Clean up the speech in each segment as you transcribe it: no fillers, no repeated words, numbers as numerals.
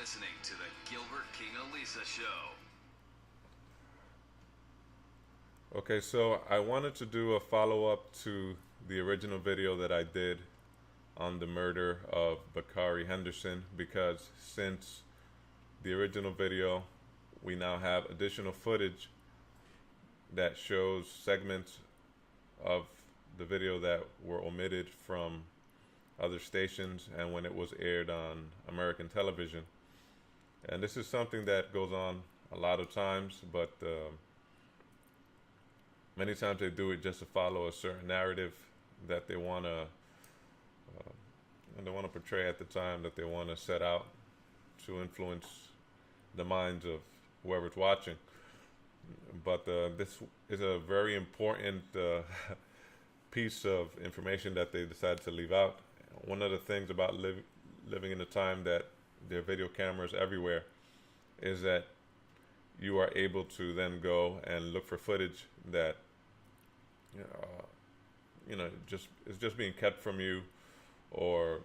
listening to the Gilbert King Elisa Show. Okay, so I wanted to do a follow-up to the original video that I did on the murder of Bakari Henderson, because since the original video, we now have additional footage that shows segments of the video that were omitted from other stations and when it was aired on American television. And this is something that goes on a lot of times, but many times they do it just to follow a certain narrative that they want to portray at the time, that they want to set out to influence the minds of whoever's watching. But this is a very important piece of information that they decided to leave out. One of the things about living in a time that there are video cameras everywhere is that you are able to then go and look for footage that just is just being kept from you, or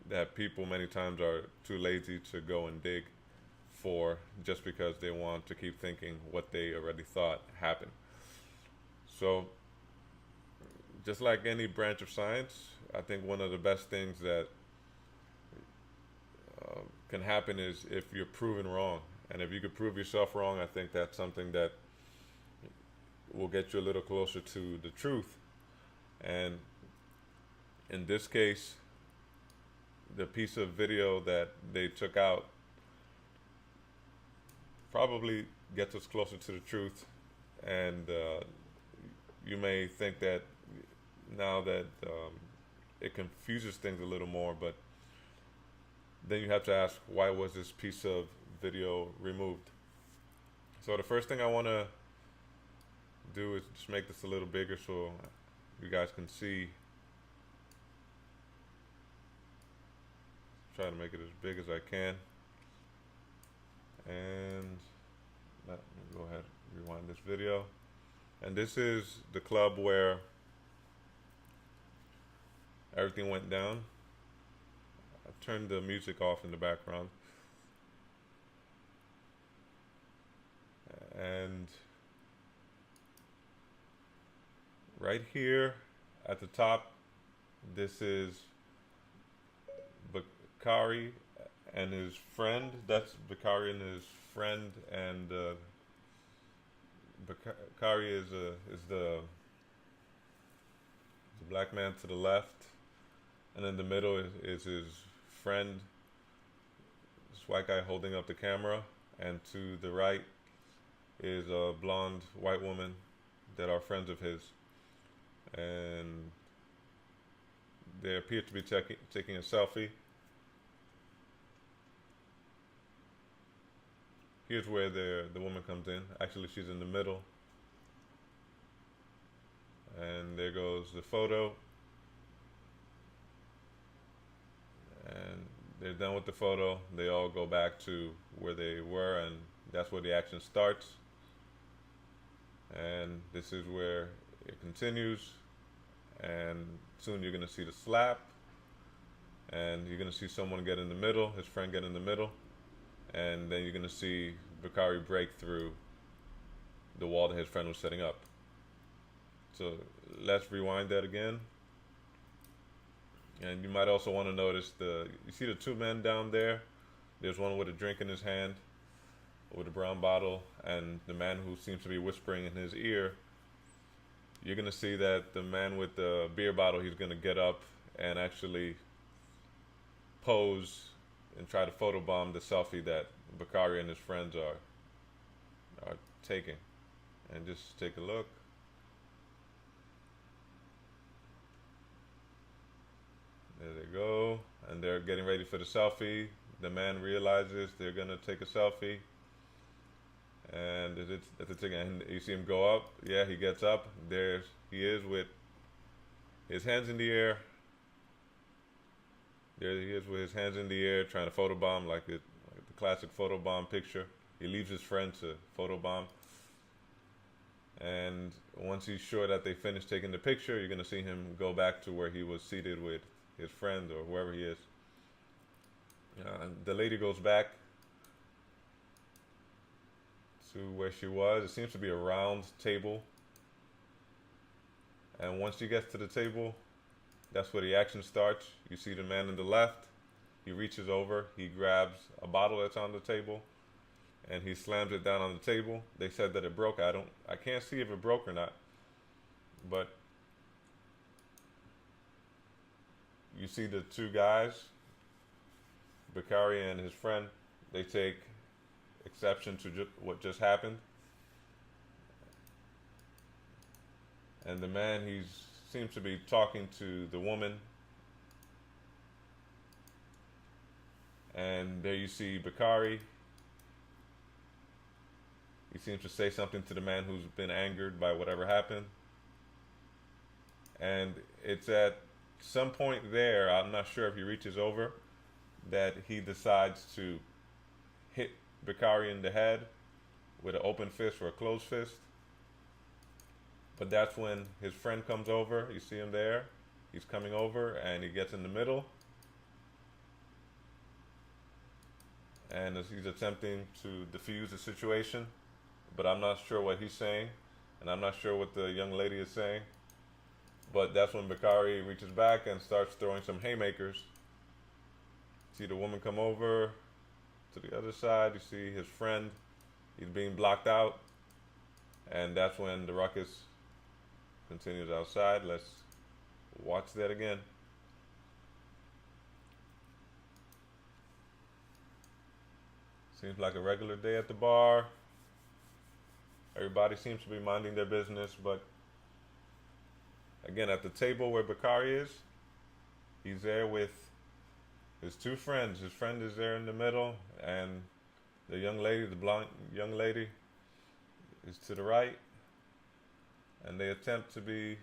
that people many times are too lazy to go and dig for, just because they want to keep thinking what they already thought happened. So just like any branch of science, I think one of the best things that can happen is if you're proven wrong. And if you could prove yourself wrong, I think that's something that will get you a little closer to the truth. And in this case, the piece of video that they took out probably gets us closer to the truth. And you may think that now that it confuses things a little more, but then you have to ask, why was this piece of video removed? So the first thing I want to do is just make this a little bigger so you guys can see. Try to make it as big as I can. And let me go ahead and rewind this video. And this is the club where everything went down. I turned the music off in the background. And right here at the top, this is Bakari and his friend. That's Bakari and his friend, and Bakari is the black man to the left, and in the middle is his friend, this white guy holding up the camera, and to the right is a blonde white woman that are friends of his, and they appear to be taking a selfie. Here's where the woman comes in. Actually, she's in the middle. And there goes the photo. And they're done with the photo. They all go back to where they were, and that's where the action starts. And this is where it continues. And soon you're going to see the slap. And you're going to see someone get in the middle, his friend get in the middle. And then you're going to see Bakari break through the wall that his friend was setting up. So let's rewind that again. And you might also want to notice you see the two men down there. There's one with a drink in his hand, with a brown bottle, and the man who seems to be whispering in his ear. You're going to see that the man with the beer bottle, he's going to get up and actually pose and try to photobomb the selfie that Bakari and his friends are taking. And just take a look. There they go. And they're getting ready for the selfie. The man realizes they're gonna take a selfie. And and you see him go up. Yeah, he gets up. There he is with his hands in the air. There he is with his hands in the air, trying to photobomb like the classic photobomb picture. He leaves his friend to photobomb. And once he's sure that they finish taking the picture, you're going to see him go back to where he was seated with his friend or whoever he is. The lady goes back to where she was. It seems to be a round table. And once she gets to the table, that's where the action starts. You see the man on the left. He reaches over. He grabs a bottle that's on the table, and he slams it down on the table. They said that it broke. I can't see if it broke or not. But you see the two guys, Bakari and his friend, they take exception to what just happened. And the man, he seems to be talking to the woman. And there you see Bakari. He seems to say something to the man who's been angered by whatever happened. And it's at some point there, I'm not sure if he reaches over, that he decides to hit Bakari in the head with an open fist or a closed fist. But that's when his friend comes over. You see him there. He's coming over and he gets in the middle. And he's attempting to defuse the situation. But I'm not sure what he's saying. And I'm not sure what the young lady is saying. But that's when Bakari reaches back and starts throwing some haymakers. See the woman come over to the other side. You see his friend. He's being blocked out. And that's when the ruckus continues outside. Let's watch that again. Seems like a regular day at the bar. Everybody seems to be minding their business, but again, at the table where Bakari is, he's there with his two friends. His friend is there in the middle, and the young lady, the blonde young lady, is to the right. And they attempt to be,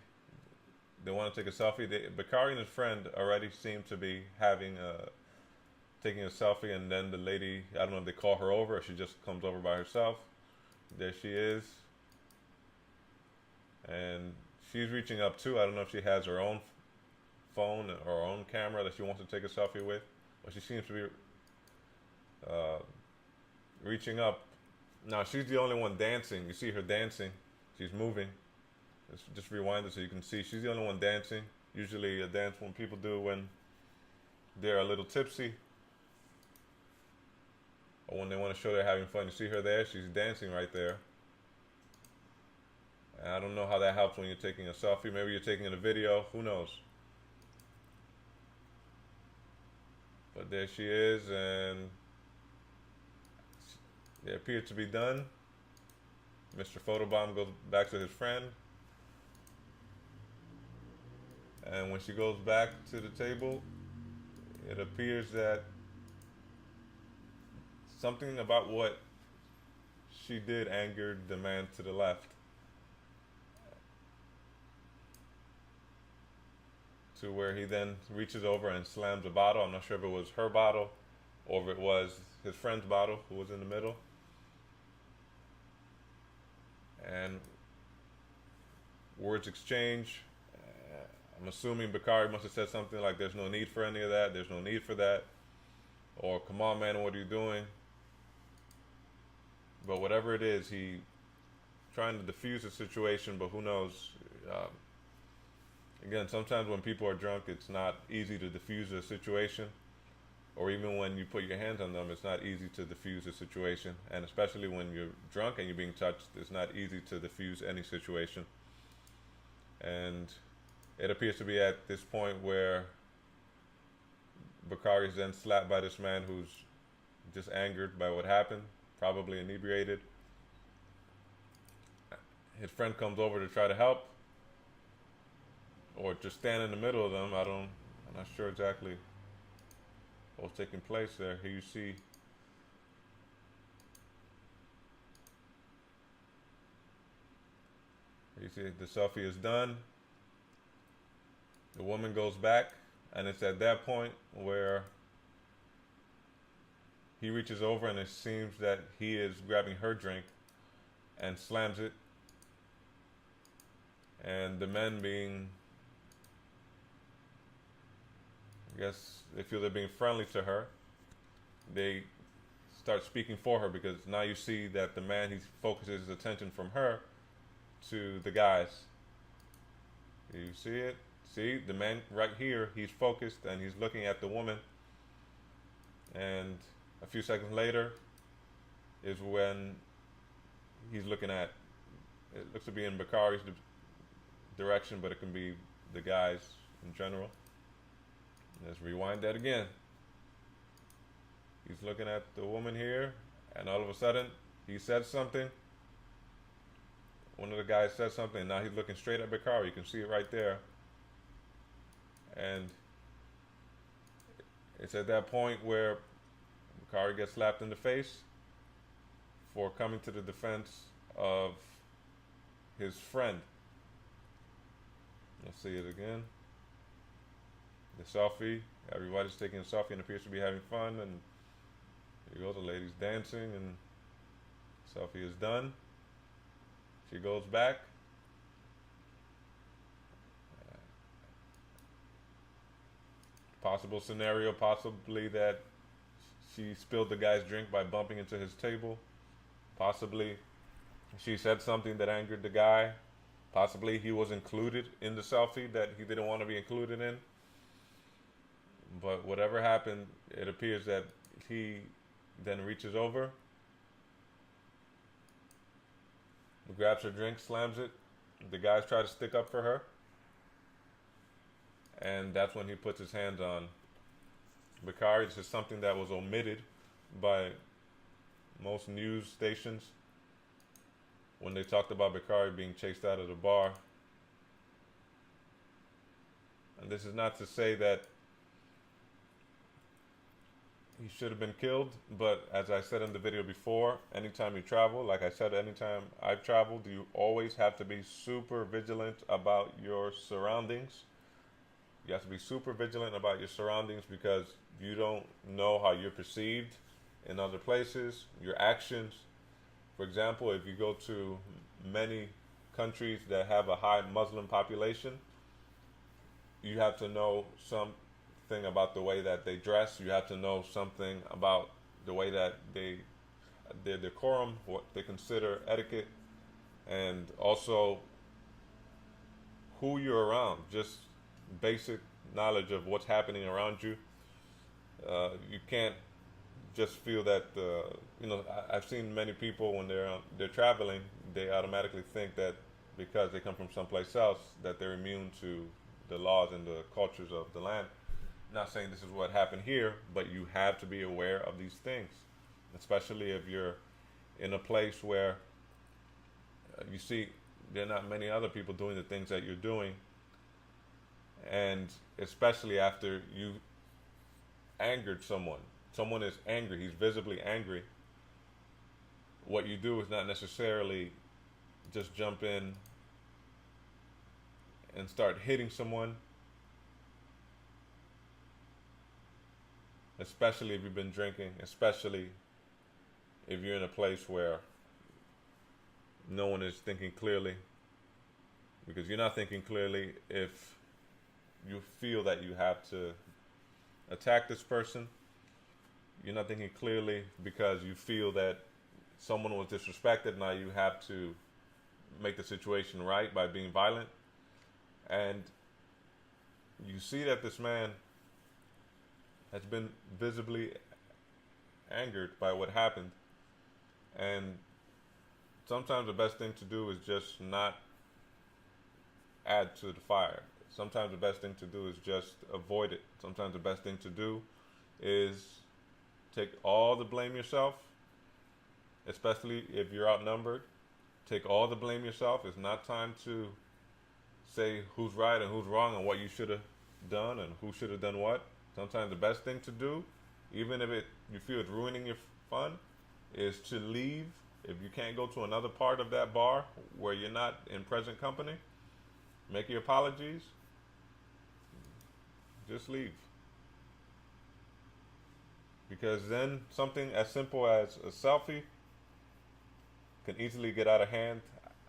they want to take a selfie. Bakari and his friend already seem to be taking a selfie, and then the lady, I don't know if they call her over or she just comes over by herself. There she is. And she's reaching up too. I don't know if she has her own phone or her own camera that she wants to take a selfie with, but she seems to be reaching up. Now she's the only one dancing. You see her dancing. She's moving. Let's just rewind it so you can see. She's the only one dancing. Usually a dance when people do when they're a little tipsy or when they want to show they're having fun. You see her there? She's dancing right there. And I don't know how that helps when you're taking a selfie. Maybe you're taking a video. Who knows? But there she is, and they appear to be done. Mr. Photobomb goes back to his friend. And when she goes back to the table, it appears that something about what she did angered the man to the left. To where he then reaches over and slams a bottle. I'm not sure if it was her bottle or if it was his friend's bottle who was in the middle. And words exchange. I'm assuming Bakari must have said something like, there's no need for any of that, there's no need for that. Or, come on man, what are you doing? But whatever it is, he trying to defuse the situation, but who knows? Again, sometimes when people are drunk, it's not easy to defuse a situation. Or even when you put your hands on them, it's not easy to defuse a situation. And especially when you're drunk and you're being touched, it's not easy to defuse any situation. And it appears to be at this point where Bakari is then slapped by this man who's just angered by what happened, probably inebriated. His friend comes over to try to help, or just stand in the middle of them. I'm not sure exactly what was taking place there. Here you see the selfie is done. The woman goes back, and it's at that point where he reaches over, and it seems that he is grabbing her drink and slams it. And the men being, I guess they feel they're being friendly to her, they start speaking for her, because now you see that the man, he focuses his attention from her to the guys. You see it? See, the man right here, he's focused and he's looking at the woman. And a few seconds later is when he's looking at, it looks to be in Bakari's direction, but it can be the guys in general. Let's rewind that again. He's looking at the woman here, and all of a sudden, he said something. One of the guys said something, and now he's looking straight at Bakari. You can see it right there. And it's at that point where Bakari gets slapped in the face for coming to the defense of his friend. Let's see it again. The selfie. Everybody's taking a selfie and appears to be having fun, and here you go, the lady's dancing, and selfie is done. She goes back. Possible scenario, possibly that she spilled the guy's drink by bumping into his table. Possibly she said something that angered the guy. Possibly he was included in the selfie that he didn't want to be included in. But whatever happened, it appears that he then reaches over, grabs her drink, slams it. The guys try to stick up for her. And that's when he puts his hands on Bakari. This is something that was omitted by most news stations when they talked about Bakari being chased out of the bar. And this is not to say that he should have been killed, but as I said in the video before, anytime you travel, like I said, anytime I've traveled, you always have to be super vigilant about your surroundings. You have to be super vigilant about your surroundings, because you don't know how you're perceived in other places, your actions. For example, if you go to many countries that have a high Muslim population, you have to know something about the way that they dress. You have to know something about the way that their decorum, what they consider etiquette, and also who you're around. Just basic knowledge of what's happening around you. You can't just feel that I've seen many people when they're traveling, they automatically think that because they come from someplace else that they're immune to the laws and the cultures of the land. Not saying this is what happened here, but you have to be aware of these things, especially if you're in a place where you see there are not many other people doing the things that you're doing. And especially after you angered someone. Someone is angry, he's visibly angry. What you do is not necessarily just jump in and start hitting someone, especially if you've been drinking, especially if you're in a place where no one is thinking clearly, because you're not thinking clearly if you feel that you have to attack this person. You're not thinking clearly because you feel that someone was disrespected. Now you have to make the situation right by being violent. And you see that this man has been visibly angered by what happened. And sometimes the best thing to do is just not add to the fire. Sometimes the best thing to do is just avoid it. Sometimes the best thing to do is take all the blame yourself, especially if you're outnumbered. Take all the blame yourself. It's not time to say who's right and who's wrong and what you should have done and who should have done what. Sometimes the best thing to do, even if you feel it's ruining your fun, is to leave. If you can't go to another part of that bar where you're not in present company, make your apologies. Just leave. Because then something as simple as a selfie can easily get out of hand.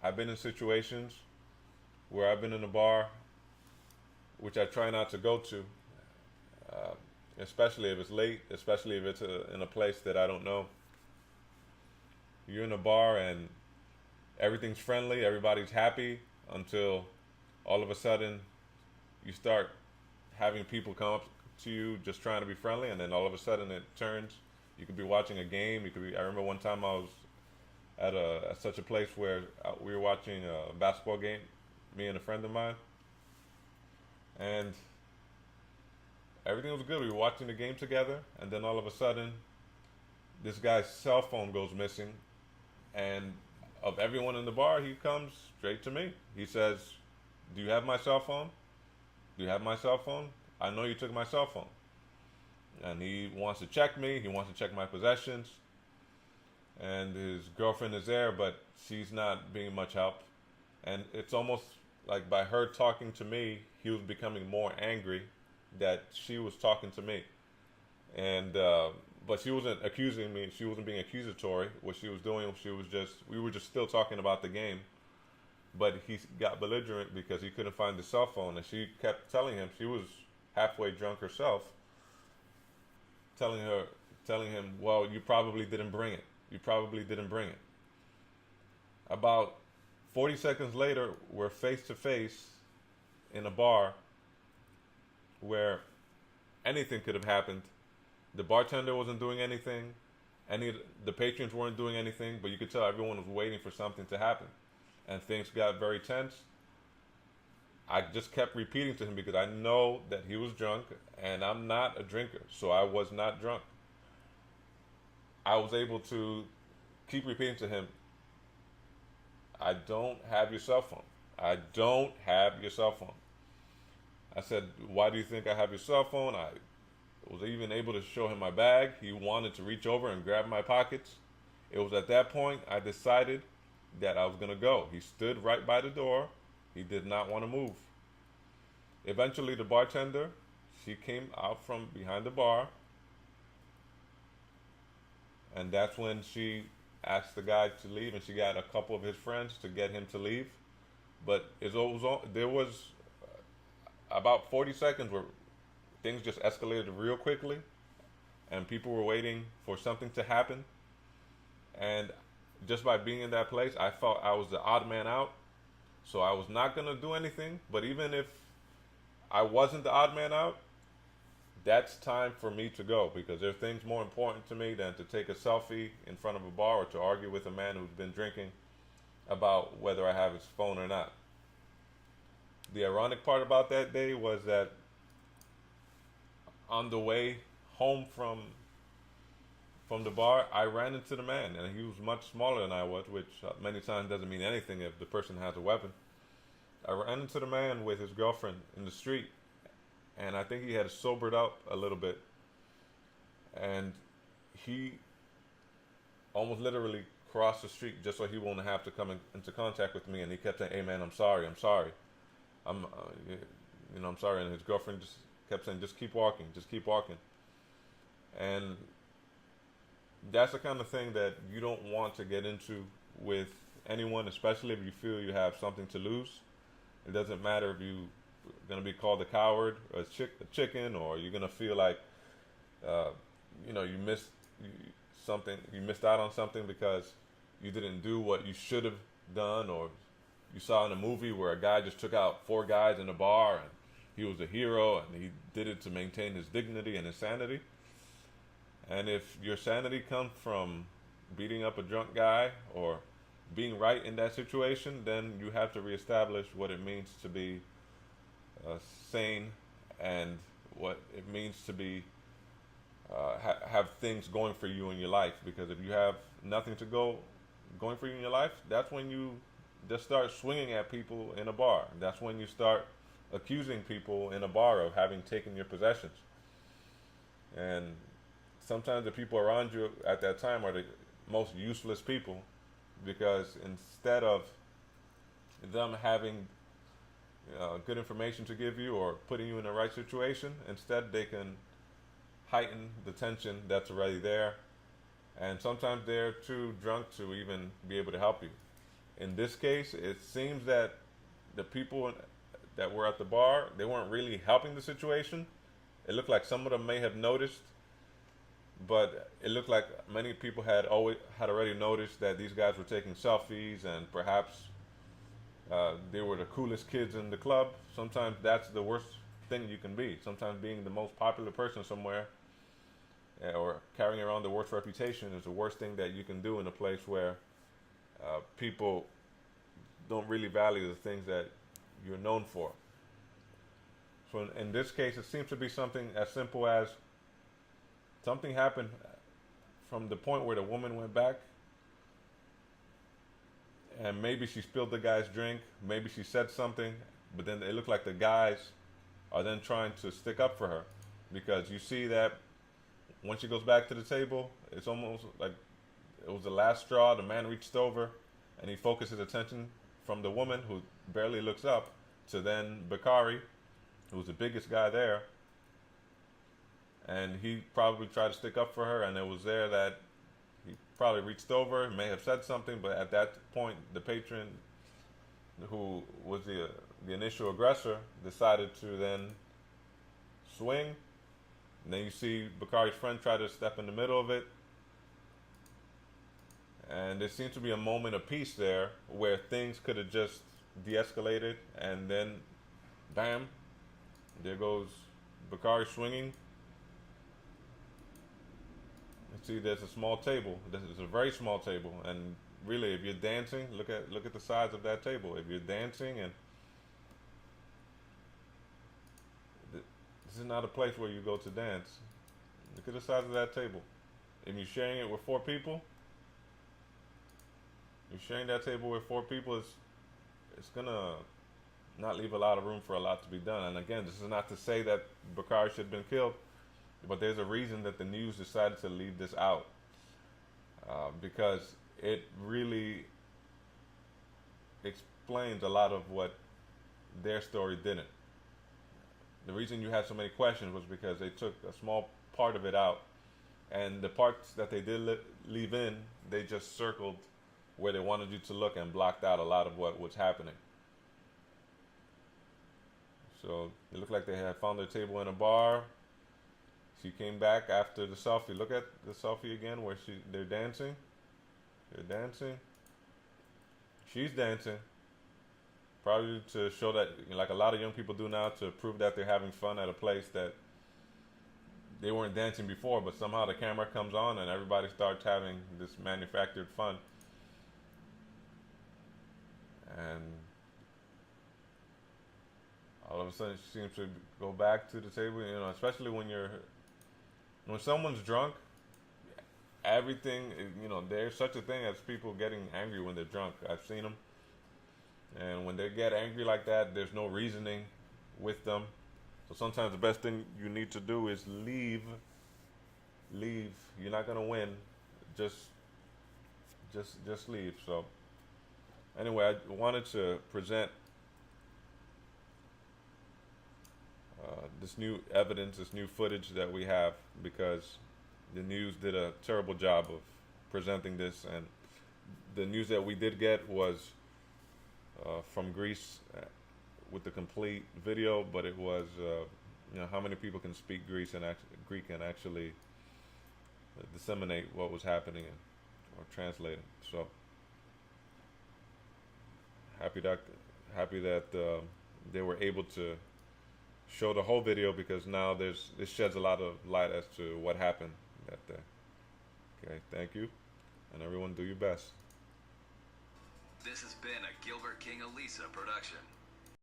I've been in situations where I've been in a bar, which I try not to go to, especially if it's late, especially if it's in a place that I don't know. you're in a bar and everything's friendly, everybody's happy until all of a sudden you start having people come up to you just trying to be friendly, and then all of a sudden it turns. You could be watching a game. You could be. I remember one time I was at such a place where we were watching a basketball game, me and a friend of mine, and everything was good. We were watching the game together, and then all of a sudden, this guy's cell phone goes missing, and of everyone in the bar, he comes straight to me. He says, "Do you have my cell phone? Do you have my cell phone? I know you took my cell phone." And he wants to check me. He wants to check my possessions. And his girlfriend is there, but she's not being much help. And it's almost like by her talking to me, he was becoming more angry that she was talking to me. And but she wasn't accusing me. She wasn't being accusatory. What she was doing, we were just still talking about the game. But he got belligerent because he couldn't find the cell phone, and she kept telling him, she was halfway drunk herself, telling him, "Well, you probably didn't bring it. You probably didn't bring it." About 40 seconds later, we're face to face in a bar where anything could have happened. The bartender wasn't doing anything. The patrons weren't doing anything, but you could tell everyone was waiting for something to happen. And things got very tense. I just kept repeating to him because I know that he was drunk and I'm not a drinker, so I was not drunk. I was able to keep repeating to him, "I don't have your cell phone. I don't have your cell phone." I said, "Why do you think I have your cell phone?" I was even able to show him my bag. He wanted to reach over and grab my pockets. It was at that point I decided that I was going to go. He stood right by the door. He did not want to move. Eventually, the bartender, she came out from behind the bar, and that's when she asked the guy to leave, and she got a couple of his friends to get him to leave. But there was about 40 seconds where things just escalated real quickly, and people were waiting for something to happen. And just by being in that place, I felt I was the odd man out. So I was not going to do anything. But even if I wasn't the odd man out, that's time for me to go, because there are things more important to me than to take a selfie in front of a bar or to argue with a man who's been drinking about whether I have his phone or not. The ironic part about that day was that on the way home from the bar, I ran into the man, and he was much smaller than I was, which many times doesn't mean anything if the person has a weapon. I ran into the man with his girlfriend in the street, and I think he had sobered up a little bit, and he almost literally crossed the street just so he won't have to come into contact with me, and he kept saying, "Hey man, I'm sorry, I'm sorry. I'm sorry." And his girlfriend just kept saying, "Just keep walking, just keep walking." And that's the kind of thing that you don't want to get into with anyone, especially if you feel you have something to lose. It doesn't matter if you're going to be called a coward or a chicken, or you're going to feel like, you missed out on something because you didn't do what you should have done, or you saw in a movie where a guy just took out 4 guys in a bar and he was a hero and he did it to maintain his dignity and his sanity. And if your sanity comes from beating up a drunk guy or being right in that situation, then you have to reestablish what it means to be sane and what it means to be have things going for you in your life. Because if you have nothing going for you in your life, that's when you just start swinging at people in a bar. That's when you start accusing people in a bar of having taken your possessions. And sometimes the people around you at that time are the most useless people, because instead of them having good information to give you or putting you in the right situation, instead they can heighten the tension that's already there. And sometimes they're too drunk to even be able to help you. In this case, it seems that the people that were at the bar, they weren't really helping the situation. It looked like some of them may have noticed but it looked like many people had already noticed that these guys were taking selfies, and perhaps they were the coolest kids in the club. Sometimes that's the worst thing you can be. Sometimes being the most popular person somewhere, or carrying around the worst reputation, is the worst thing that you can do in a place where people don't really value the things that you're known for. So in this case, it seems to be something as simple as something happened from the point where the woman went back, and maybe she spilled the guy's drink, maybe she said something, but then it looked like the guys are then trying to stick up for her, because you see that when she goes back to the table, it's almost like it was the last straw. The man reached over and he focused his attention from the woman, who barely looks up, to then Bakari, who's the biggest guy there, and he probably tried to stick up for her, and it was there that he probably reached over, may have said something, but at that point, the patron, who was the initial aggressor, decided to then swing. And then you see Bakari's friend try to step in the middle of it, and there seems to be a moment of peace there where things could have just de-escalated, and then, bam, there goes Bakari swinging. See, there's a small table. This is a very small table, and really, if you're dancing, look at the size of that table. If you're dancing, and this is not a place where you go to dance. Look at the size of that table. If you're sharing it with 4 people, you're sharing that table with 4 people, it's gonna not leave a lot of room for a lot to be done. And again, this is not to say that Bakari should have been killed, but there's a reason that the news decided to leave this out, because it really explains a lot of what their story didn't. The reason you had so many questions was because they took a small part of it out, and the parts that they did leave in, they just circled where they wanted you to look and blocked out a lot of what was happening. So it looked like they had found their table in a bar. She came back after the selfie. Look at the selfie again where they're dancing. They're dancing. She's dancing. Probably to show that, like a lot of young people do now, to prove that they're having fun at a place that they weren't dancing before, but somehow the camera comes on and everybody starts having this manufactured fun. And all of a sudden she seems to go back to the table, especially when someone's drunk, everything, there's such a thing as people getting angry when they're drunk. I've seen them. And when they get angry like that, there's no reasoning with them. So sometimes the best thing you need to do is leave. Leave. You're not gonna win. Just leave. So anyway, I wanted to present this new evidence, this new footage that we have, because the news did a terrible job of presenting this, and the news that we did get was from Greece with the complete video, but it was how many people can speak Greek and actually disseminate what was happening or translate it. So happy that they were able to show the whole video, because now this sheds a lot of light as to what happened that day. Okay, thank you, and everyone do your best. This has been a Gilbert King Elisa production.